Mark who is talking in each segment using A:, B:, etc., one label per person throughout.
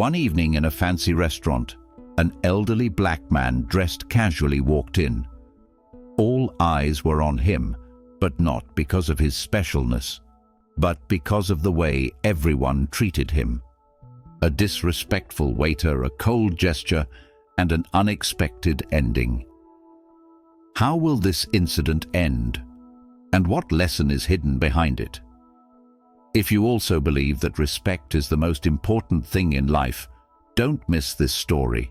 A: One evening in a fancy restaurant, an elderly black man dressed casually walked in. All eyes were on him, but not because of his specialness, but because of the way everyone treated him. A disrespectful waiter, a cold gesture, and an unexpected ending. How will this incident end? And what lesson is hidden behind it? If you also believe that respect is the most important thing in life, don't miss this story.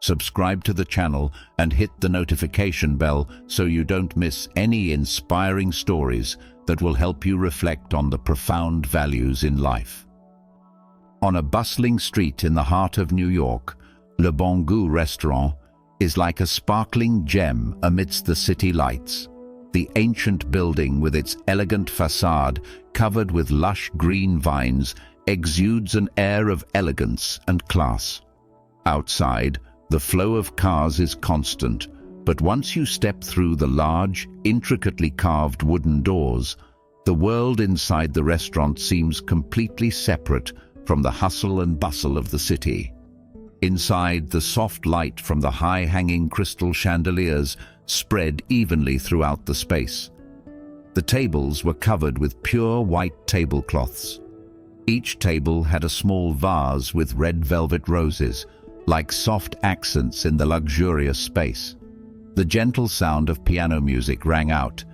A: Subscribe to the channel and hit the notification bell so you don't miss any inspiring stories that will help you reflect on the profound values in life. On a bustling street in the heart of New York, Le Bon Goût restaurant is like a sparkling gem amidst the city lights. The ancient building with its elegant facade covered with lush green vines exudes an air of elegance and class. Outside, the flow of cars is constant, but once you step through the large, intricately carved wooden doors, the world inside the restaurant seems completely separate from the hustle and bustle of the city. Inside, the soft light from the high-hanging crystal chandeliers spread evenly throughout the space. The tables were covered with pure white tablecloths. Each table had a small vase with red velvet roses, like soft accents in the luxurious space. The gentle sound of piano music rang out,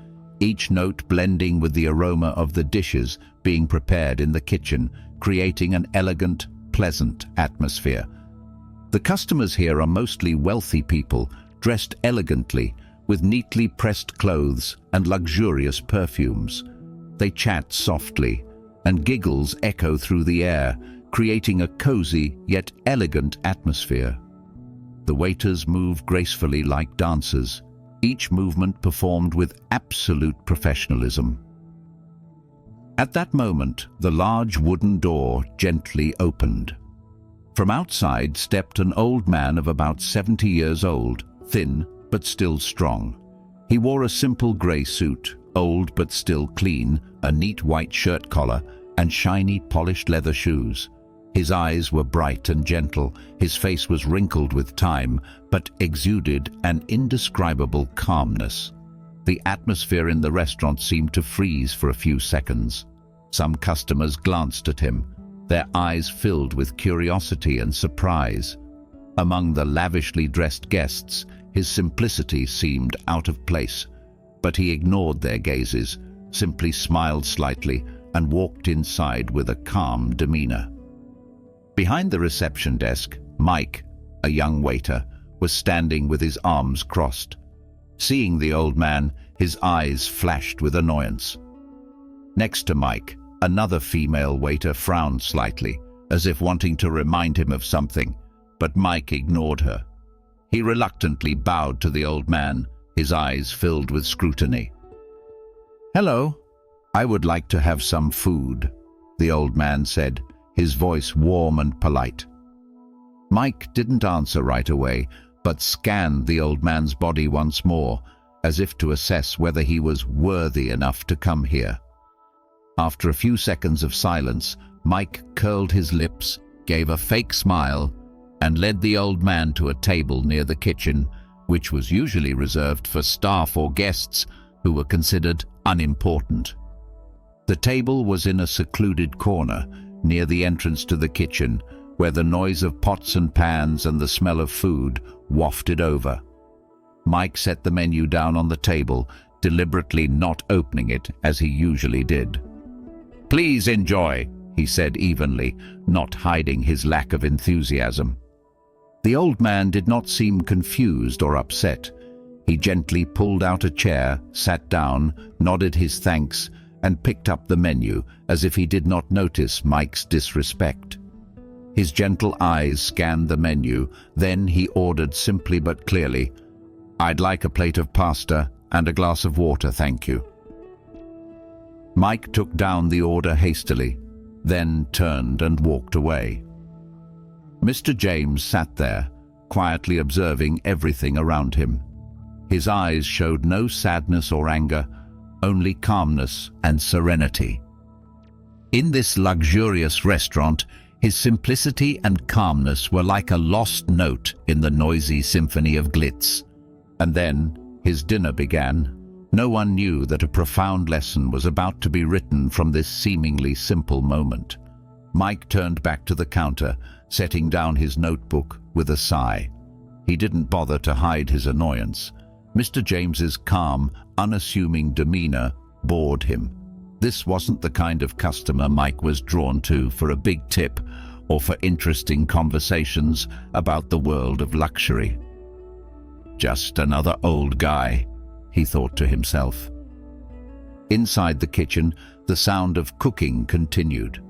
A: each note blending with the aroma of the dishes being prepared in the kitchen, creating an elegant, pleasant atmosphere. The customers here are mostly wealthy people, dressed elegantly, with neatly pressed clothes and luxurious perfumes. They chat softly, and giggles echo through the air, creating a cozy yet elegant atmosphere. The waiters move gracefully like dancers, each movement performed with absolute professionalism. At that moment, the large wooden door gently opened. From outside stepped an old man of about 70 years old, thin but still strong. He wore a simple grey suit, old but still clean, a neat white shirt collar, and shiny polished leather shoes. His eyes were bright and gentle, his face was wrinkled with time, but exuded an indescribable calmness. The atmosphere in the restaurant seemed to freeze for a few seconds. Some customers glanced at him, their eyes filled with curiosity and surprise. Among the lavishly dressed guests, his simplicity seemed out of place, but he ignored their gazes, simply smiled slightly, and walked inside with a calm demeanor. Behind the reception desk, Mike, a young waiter, was standing with his arms crossed. Seeing the old man, his eyes flashed with annoyance. Next to Mike, another female waiter frowned slightly, as if wanting to remind him of something, but Mike ignored her. He reluctantly bowed to the old man, his eyes filled with scrutiny. "Hello, I would like to have some food," the old man said, his voice warm and polite. Mike didn't answer right away, but scanned the old man's body once more, as if to assess whether he was worthy enough to come here. After a few seconds of silence, Mike curled his lips, gave a fake smile, and led the old man to a table near the kitchen, which was usually reserved for staff or guests who were considered unimportant. The table was in a secluded corner, near the entrance to the kitchen, where the noise of pots and pans and the smell of food wafted over. Mike set the menu down on the table, deliberately not opening it as he usually did. "Please enjoy," he said evenly, not hiding his lack of enthusiasm. The old man did not seem confused or upset. He gently pulled out a chair, sat down, nodded his thanks, and picked up the menu as if he did not notice Mike's disrespect. His gentle eyes scanned the menu, then he ordered simply but clearly, "I'd like a plate of pasta and a glass of water, thank you." Mike took down the order hastily, then turned and walked away. Mr. James sat there, quietly observing everything around him. His eyes showed no sadness or anger, only calmness and serenity. In this luxurious restaurant, His simplicity and calmness were like a lost note in the noisy symphony of glitz. And then his dinner began. No one knew that a profound lesson was about to be written from this seemingly simple moment. Mike turned back to the counter, setting down his notebook with a sigh. He didn't bother to hide his annoyance. Mr. James's calm, unassuming demeanor bored him. This wasn't the kind of customer Mike was drawn to for a big tip or for interesting conversations about the world of luxury. Just another old guy, he thought to himself. Inside the kitchen, the sound of cooking continued.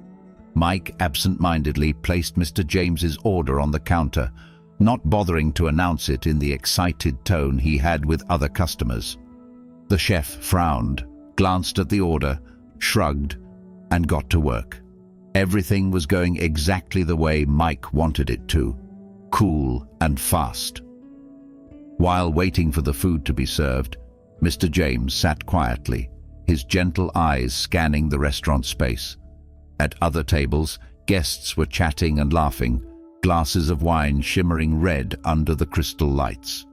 A: Mike absent-mindedly placed Mr. James's order on the counter, not bothering to announce it in the excited tone he had with other customers. The chef frowned, glanced at the order, shrugged, and got to work. Everything was going exactly the way Mike wanted it to, cool and fast. While waiting for the food to be served, Mr. James sat quietly, his gentle eyes scanning the restaurant space. At other tables, guests were chatting and laughing, glasses of wine shimmering red under the crystal lights.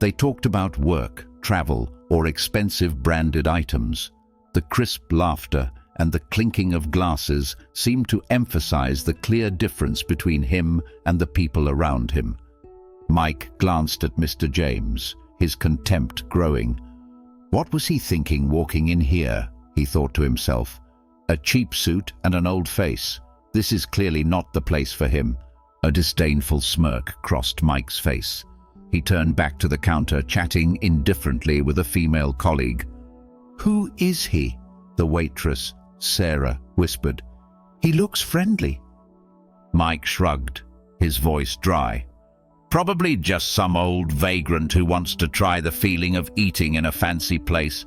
A: They talked about work, travel, or expensive branded items. The crisp laughter and the clinking of glasses seemed to emphasize the clear difference between him and the people around him. Mike glanced at Mr. James, his contempt growing. What was he thinking walking in here, he thought to himself. A cheap suit and an old face. This is clearly not the place for him. A disdainful smirk crossed Mike's face. He turned back to the counter, chatting indifferently with a female colleague. "Who is he?" the waitress, Sarah, whispered. "He looks friendly." Mike shrugged, his voice dry. "Probably just some old vagrant who wants to try the feeling of eating in a fancy place.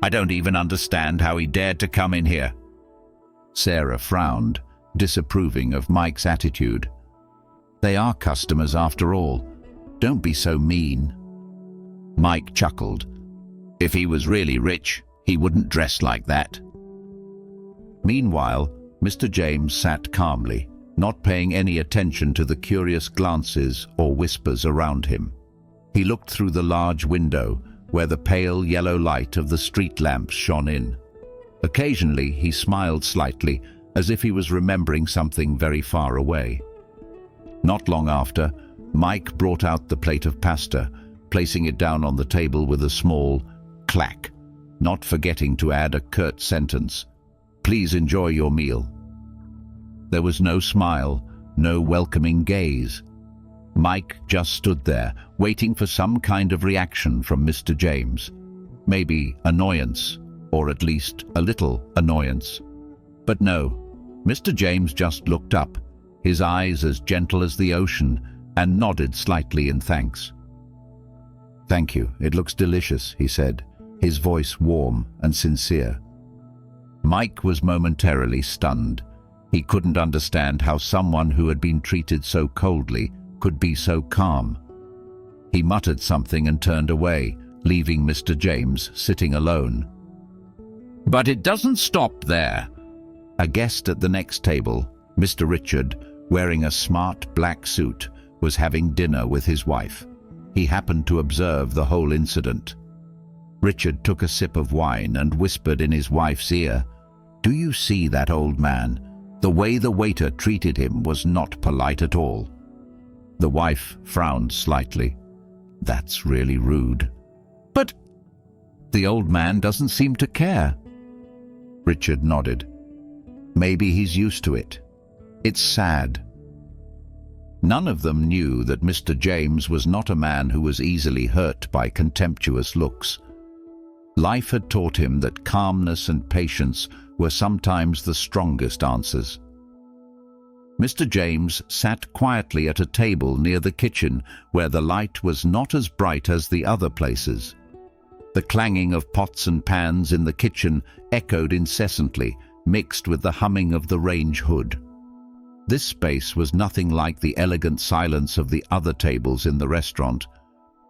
A: I don't even understand how he dared to come in here." Sarah frowned, disapproving of Mike's attitude. "They are customers after all. Don't be so mean." Mike chuckled. If he was really rich, he wouldn't dress like that. Meanwhile, Mr. James sat calmly, not paying any attention to the curious glances or whispers around him. He looked through the large window, where the pale yellow light of the street lamps shone in. Occasionally, he smiled slightly, as if he was remembering something very far away. Not long after, Mike brought out the plate of pasta, placing it down on the table with a small clack, not forgetting to add a curt sentence, "Please enjoy your meal." There was no smile, no welcoming gaze. Mike just stood there, waiting for some kind of reaction from Mr. James. Maybe annoyance, or at least a little annoyance. But no, Mr. James just looked up, his eyes as gentle as the ocean, and nodded slightly in thanks. "Thank you, it looks delicious," he said, his voice warm and sincere. Mike was momentarily stunned. He couldn't understand how someone who had been treated so coldly could be so calm. He muttered something and turned away, leaving Mr. James sitting alone. But it doesn't stop there. A guest at the next table, Mr. Richard, wearing a smart black suit, was having dinner with his wife. He happened to observe the whole incident. Richard took a sip of wine and whispered in his wife's ear, "Do you see that old man? The way the waiter treated him was not polite at all." The wife frowned slightly. "That's really rude." "But the old man doesn't seem to care." Richard nodded. "Maybe he's used to it. It's sad." None of them knew that Mr. James was not a man who was easily hurt by contemptuous looks. Life had taught him that calmness and patience were sometimes the strongest answers. Mr. James sat quietly at a table near the kitchen where the light was not as bright as the other places. The clanging of pots and pans in the kitchen echoed incessantly, mixed with the humming of the range hood. This space was nothing like the elegant silence of the other tables in the restaurant,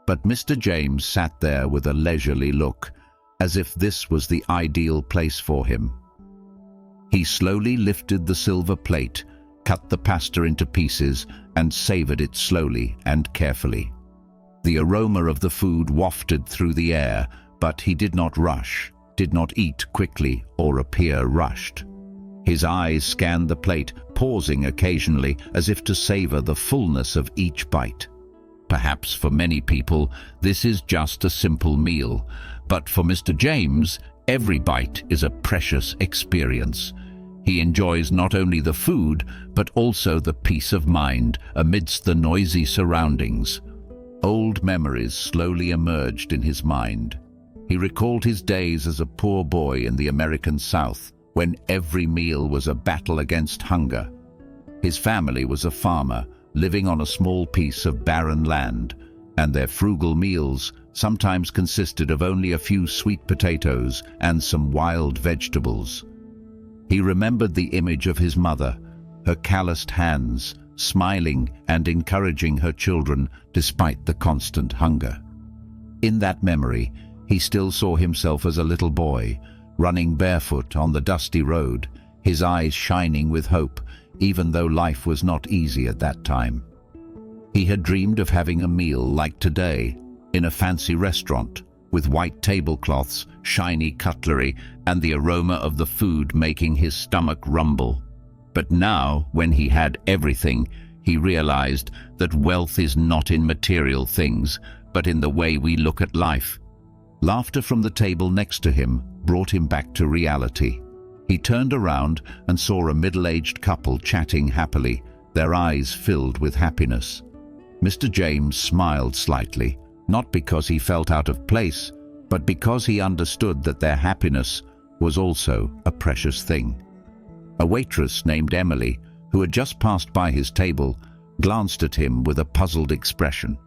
A: but Mr. James sat there with a leisurely look, as if this was the ideal place for him. He slowly lifted the silver plate, cut the pasta into pieces, and savored it slowly and carefully. The aroma of the food wafted through the air, but he did not rush, did not eat quickly or appear rushed. His eyes scanned the plate, pausing occasionally as if to savor the fullness of each bite. Perhaps for many people, this is just a simple meal, but for Mr. James, every bite is a precious experience. He enjoys not only the food, but also the peace of mind amidst the noisy surroundings. Old memories slowly emerged in his mind. He recalled his days as a poor boy in the American South, when every meal was a battle against hunger. His family was a farmer, living on a small piece of barren land, and their frugal meals sometimes consisted of only a few sweet potatoes and some wild vegetables. He remembered the image of his mother, her calloused hands, smiling and encouraging her children despite the constant hunger. In that memory, he still saw himself as a little boy, running barefoot on the dusty road, his eyes shining with hope, even though life was not easy at that time. He had dreamed of having a meal like today, in a fancy restaurant, with white tablecloths, shiny cutlery, and the aroma of the food making his stomach rumble. But now, when he had everything, he realized that wealth is not in material things, but in the way we look at life. Laughter from the table next to him brought him back to reality. He turned around and saw a middle-aged couple chatting happily, their eyes filled with happiness. Mr. James smiled slightly, not because he felt out of place, but because he understood that their happiness was also a precious thing. A waitress named Emily, who had just passed by his table, glanced at him with a puzzled expression.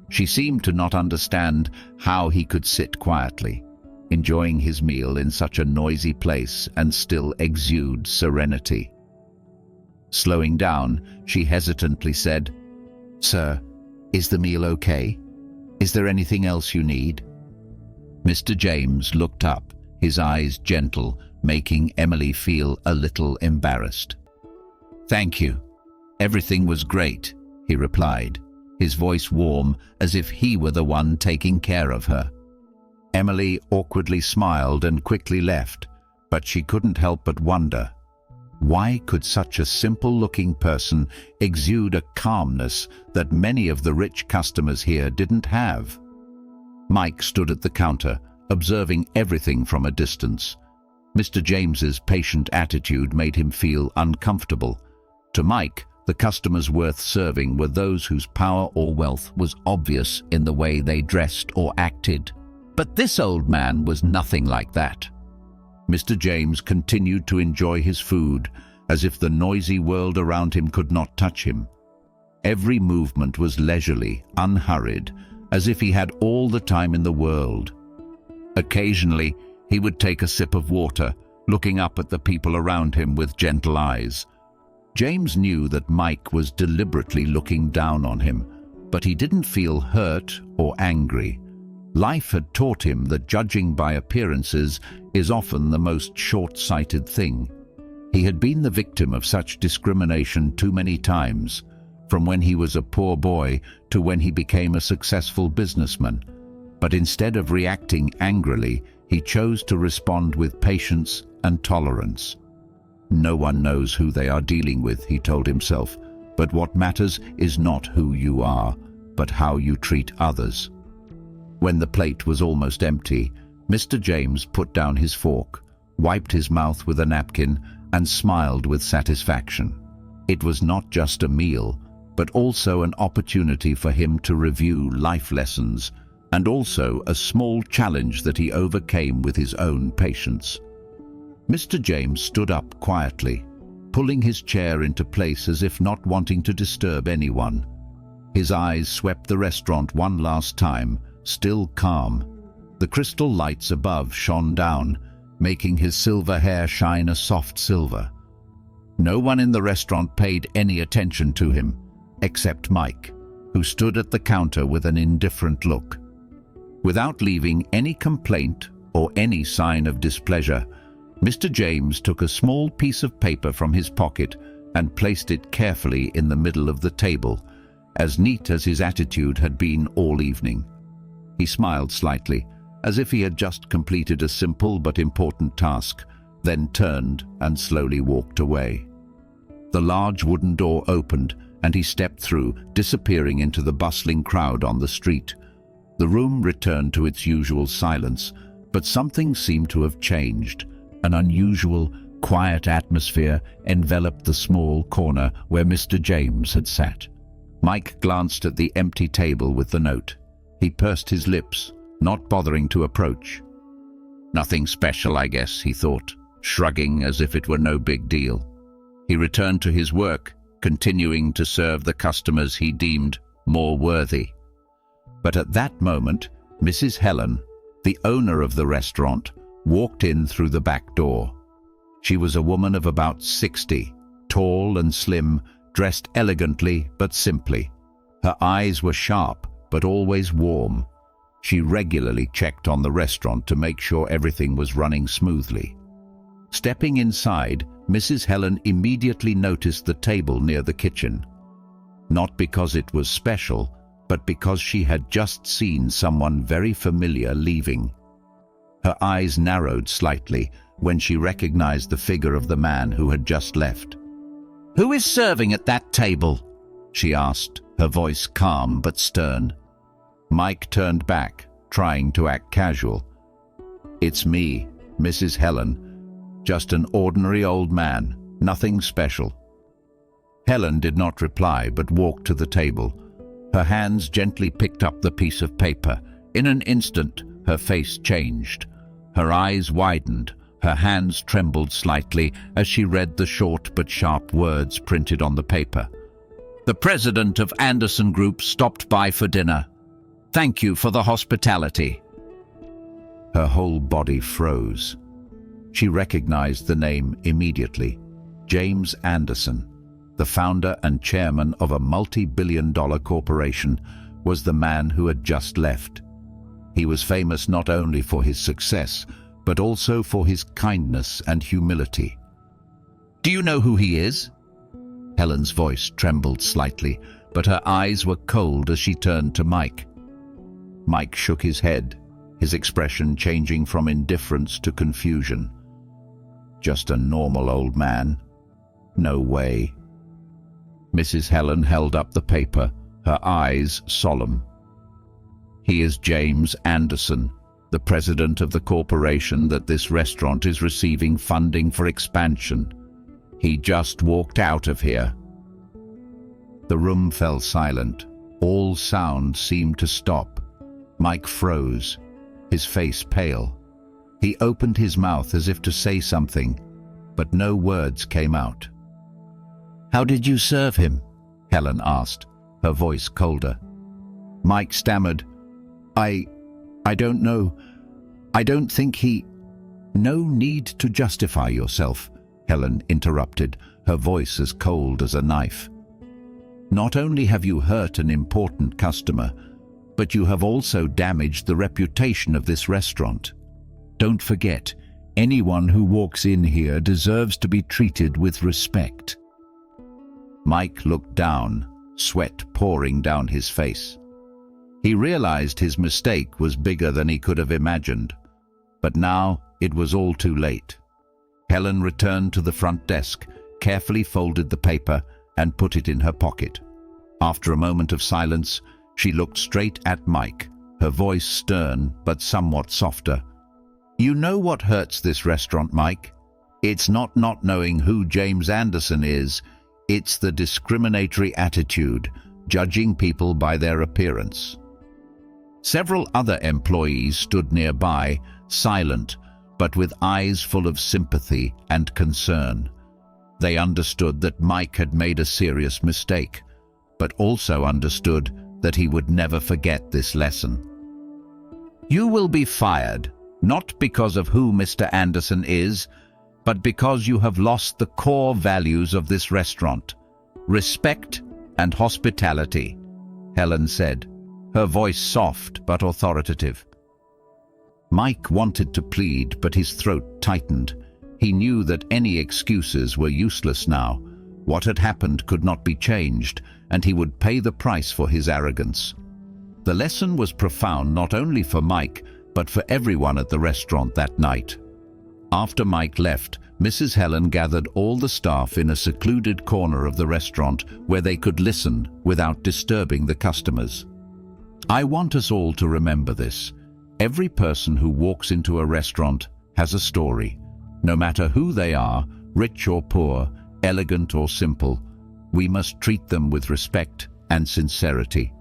A: She seemed to not understand how he could sit quietly, enjoying his meal in such a noisy place and still exude serenity. Slowing down, she hesitantly said, "Sir, is the meal okay? Is there anything else you need?" Mr. James looked up, his eyes gentle, making Emily feel a little embarrassed. "Thank you. Everything was great," he replied, his voice warm as if he were the one taking care of her. Emily awkwardly smiled and quickly left, but she couldn't help but wonder, why could such a simple-looking person exude a calmness that many of the rich customers here didn't have? Mike stood at the counter, observing everything from a distance. Mr. James's patient attitude made him feel uncomfortable. To Mike, the customers worth serving were those whose power or wealth was obvious in the way they dressed or acted. But this old man was nothing like that. Mr. James continued to enjoy his food, as if the noisy world around him could not touch him. Every movement was leisurely, unhurried, as if he had all the time in the world. Occasionally, he would take a sip of water, looking up at the people around him with gentle eyes. James knew that Mike was deliberately looking down on him, but he didn't feel hurt or angry. Life had taught him that judging by appearances is often the most short-sighted thing. He had been the victim of such discrimination too many times, from when he was a poor boy to when he became a successful businessman. But instead of reacting angrily, he chose to respond with patience and tolerance. No one knows who they are dealing with, he told himself, but what matters is not who you are, but how you treat others. When the plate was almost empty, Mr. James put down his fork, wiped his mouth with a napkin, and smiled with satisfaction. It was not just a meal, but also an opportunity for him to review life lessons, and also a small challenge that he overcame with his own patience. Mr. James stood up quietly, pulling his chair into place as if not wanting to disturb anyone. His eyes swept the restaurant one last time, still calm. The crystal lights above shone down, making his silver hair shine a soft silver. No one in the restaurant paid any attention to him, except Mike, who stood at the counter with an indifferent look. Without leaving any complaint or any sign of displeasure, Mr. James took a small piece of paper from his pocket and placed it carefully in the middle of the table, as neat as his attitude had been all evening. He smiled slightly, as if he had just completed a simple but important task, then turned and slowly walked away. The large wooden door opened, and he stepped through, disappearing into the bustling crowd on the street. The room returned to its usual silence, but something seemed to have changed. An unusual, quiet atmosphere enveloped the small corner where Mr. James had sat. Mike glanced at the empty table with the note. He pursed his lips, not bothering to approach. "Nothing special, I guess," he thought, shrugging as if it were no big deal. He returned to his work, continuing to serve the customers he deemed more worthy. But at that moment, Mrs. Helen, the owner of the restaurant, walked in through the back door. She was a woman of about 60, tall and slim, dressed elegantly but simply. Her eyes were sharp but always warm. She regularly checked on the restaurant to make sure everything was running smoothly. Stepping inside, Mrs. Helen immediately noticed the table near the kitchen. Not because it was special, but because she had just seen someone very familiar leaving. Her eyes narrowed slightly when she recognized the figure of the man who had just left. "Who is serving at that table?" she asked, her voice calm but stern. Mike turned back, trying to act casual. "It's me, Mrs. Helen. Just an ordinary old man, nothing special." Helen did not reply but walked to the table. Her hands gently picked up the piece of paper. In an instant, her face changed. Her eyes widened. Her hands trembled slightly as she read the short but sharp words printed on the paper. "The president of Anderson Group stopped by for dinner. Thank you for the hospitality." Her whole body froze. She recognized the name immediately. James Anderson, the founder and chairman of a multi-billion-dollar corporation, was the man who had just left. He was famous not only for his success, but also for his kindness and humility. "Do you know who he is?" Helen's voice trembled slightly, but her eyes were cold as she turned to Mike. Mike shook his head, his expression changing from indifference to confusion. "Just a normal old man? No way." Mrs. Helen held up the paper, her eyes solemn. "He is James Anderson, the president of the corporation that this restaurant is receiving funding for expansion. He just walked out of here." The room fell silent. All sound seemed to stop. Mike froze, his face pale. He opened his mouth as if to say something, but no words came out. "How did you serve him?" Helen asked, her voice colder. Mike stammered, I don't know. I don't think he—" "No need to justify yourself," Helen interrupted, her voice as cold as a knife. "Not only have you hurt an important customer, but you have also damaged the reputation of this restaurant. Don't forget, anyone who walks in here deserves to be treated with respect." Mike looked down, sweat pouring down his face. He realized his mistake was bigger than he could have imagined, but now it was all too late. Helen returned to the front desk, carefully folded the paper, and put it in her pocket. After a moment of silence, she looked straight at Mike, her voice stern but somewhat softer. "You know what hurts this restaurant, Mike? It's not knowing who James Anderson is. It's the discriminatory attitude, judging people by their appearance." Several other employees stood nearby, silent, but with eyes full of sympathy and concern. They understood that Mike had made a serious mistake, but also understood that he would never forget this lesson. "You will be fired, not because of who Mr. Anderson is, but because you have lost the core values of this restaurant: respect and hospitality," Helen said, her voice soft but authoritative. Mike wanted to plead, but his throat tightened. He knew that any excuses were useless now. What had happened could not be changed, and he would pay the price for his arrogance. The lesson was profound not only for Mike, but for everyone at the restaurant that night. After Mike left, Mrs. Helen gathered all the staff in a secluded corner of the restaurant where they could listen without disturbing the customers. I want us all to remember this. Every person who walks into a restaurant has a story. No matter who they are, rich or poor, elegant or simple, we must treat them with respect and sincerity.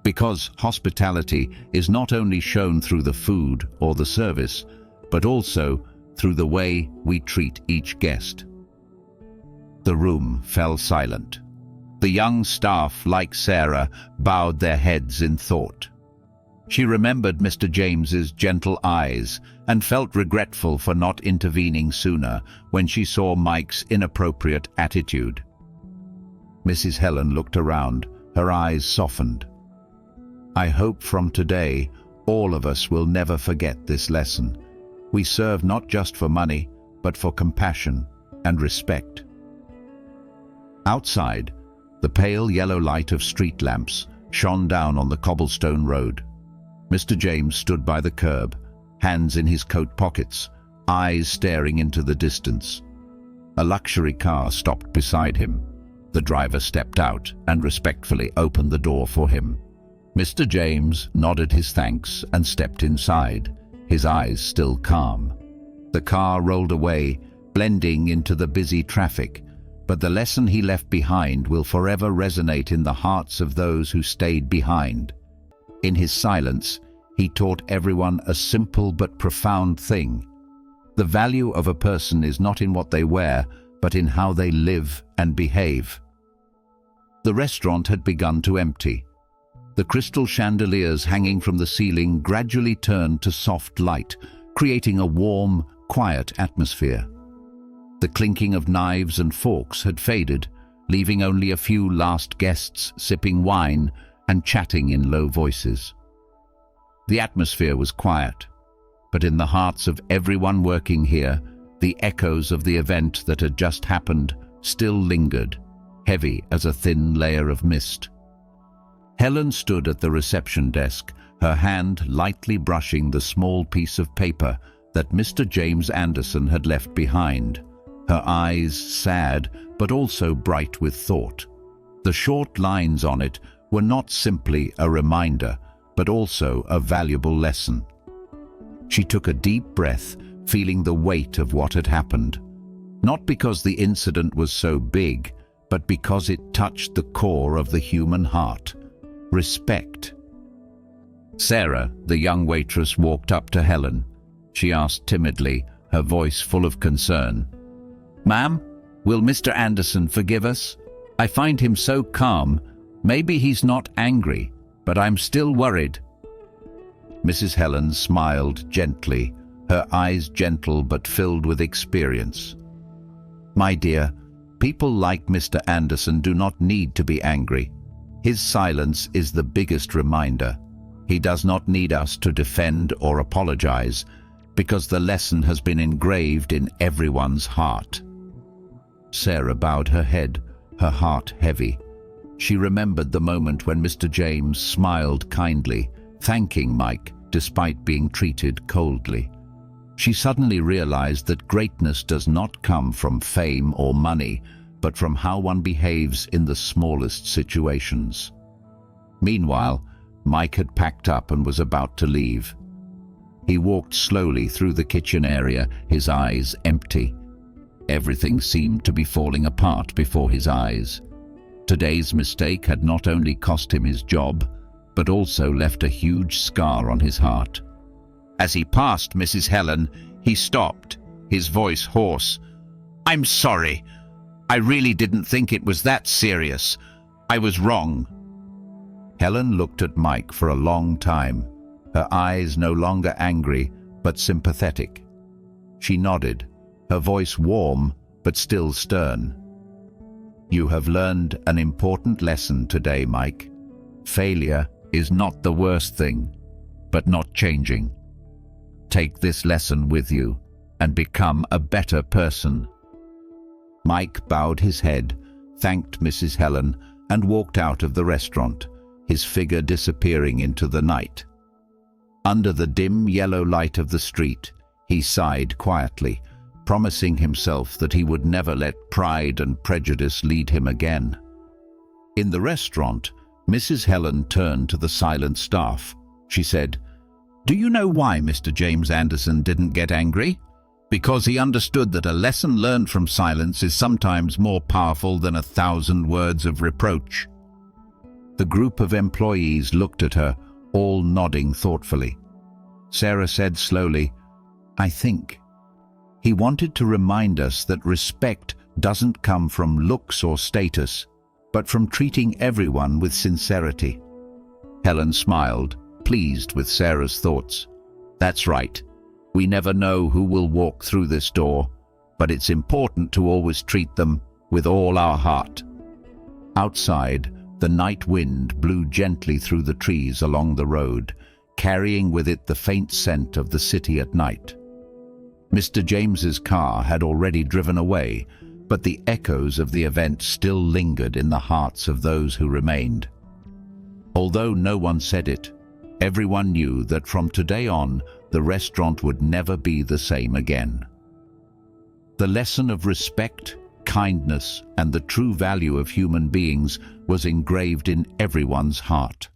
A: Because hospitality is not only shown through the food or the service, but also through the way we treat each guest. The room fell silent. The young staff, like Sarah, bowed their heads in thought. She remembered Mr. James's gentle eyes and felt regretful for not intervening sooner when she saw Mike's inappropriate attitude. Mrs. Helen looked around, her eyes softened. I hope from today all of us will never forget this lesson. We serve not just for money, but for compassion and respect. Outside, the pale yellow light of street lamps shone down on the cobblestone road. Mr. James stood by the curb, hands in his coat pockets, eyes staring into the distance. A luxury car stopped beside him. The driver stepped out and respectfully opened the door for him. Mr. James nodded his thanks and stepped inside, his eyes still calm. The car rolled away, blending into the busy traffic, but the lesson he left behind will forever resonate in the hearts of those who stayed behind. In his silence, he taught everyone a simple but profound thing. The value of a person is not in what they wear, but in how they live and behave. The restaurant had begun to empty. The crystal chandeliers hanging from the ceiling gradually turned to soft light, creating a warm, quiet atmosphere. The clinking of knives and forks had faded, leaving only a few last guests sipping wine and chatting in low voices. The atmosphere was quiet, but in the hearts of everyone working here, the echoes of the event that had just happened still lingered, heavy as a thin layer of mist. Helen stood at the reception desk, her hand lightly brushing the small piece of paper that Mr. James Anderson had left behind, her eyes sad but also bright with thought. The short lines on it were not simply a reminder, but also a valuable lesson. She took a deep breath, feeling the weight of what had happened, not because the incident was so big, but because it touched the core of the human heart. Respect. Sarah, the young waitress, walked up to Helen. She asked timidly, her voice full of concern, "Ma'am, will Mr. Anderson forgive us? I find him so calm. Maybe he's not angry, but I'm still worried." Mrs. Helen smiled gently, her eyes gentle but filled with experience. "My dear, people like Mr. Anderson do not need to be angry. His silence is the biggest reminder. He does not need us to defend or apologize, because the lesson has been engraved in everyone's heart." Sarah bowed her head, her heart heavy. She remembered the moment when Mr. James smiled kindly, thanking Mike despite being treated coldly. She suddenly realized that greatness does not come from fame or money, but from how one behaves in the smallest situations. Meanwhile, Mike had packed up and was about to leave. He walked slowly through the kitchen area, his eyes empty. Everything seemed to be falling apart before his eyes. Today's mistake had not only cost him his job, but also left a huge scar on his heart. As he passed Mrs. Helen, he stopped, his voice hoarse. "I'm sorry. I really didn't think it was that serious. I was wrong." Helen looked at Mike for a long time, her eyes no longer angry, but sympathetic. She nodded, her voice warm, but still stern. "You have learned an important lesson today, Mike. Failure is not the worst thing, but not changing. Take this lesson with you and become a better person." Mike bowed his head, thanked Mrs. Helen, and walked out of the restaurant, his figure disappearing into the night. Under the dim yellow light of the street, he sighed quietly, promising himself that he would never let pride and prejudice lead him again. In the restaurant, Mrs. Helen turned to the silent staff. She said, "Do you know why Mr. James Anderson didn't get angry? Because he understood that a lesson learned from silence is sometimes more powerful than 1,000 words of reproach." The group of employees looked at her, all nodding thoughtfully. Sarah said slowly, "I think he wanted to remind us that respect doesn't come from looks or status, but from treating everyone with sincerity." Helen smiled, pleased with Sarah's thoughts. "That's right. We never know who will walk through this door, but it's important to always treat them with all our heart." Outside, the night wind blew gently through the trees along the road, carrying with it the faint scent of the city at night. Mr. James's car had already driven away, but the echoes of the event still lingered in the hearts of those who remained. Although no one said it, everyone knew that from today on, the restaurant would never be the same again. The lesson of respect, kindness, and the true value of human beings was engraved in everyone's heart.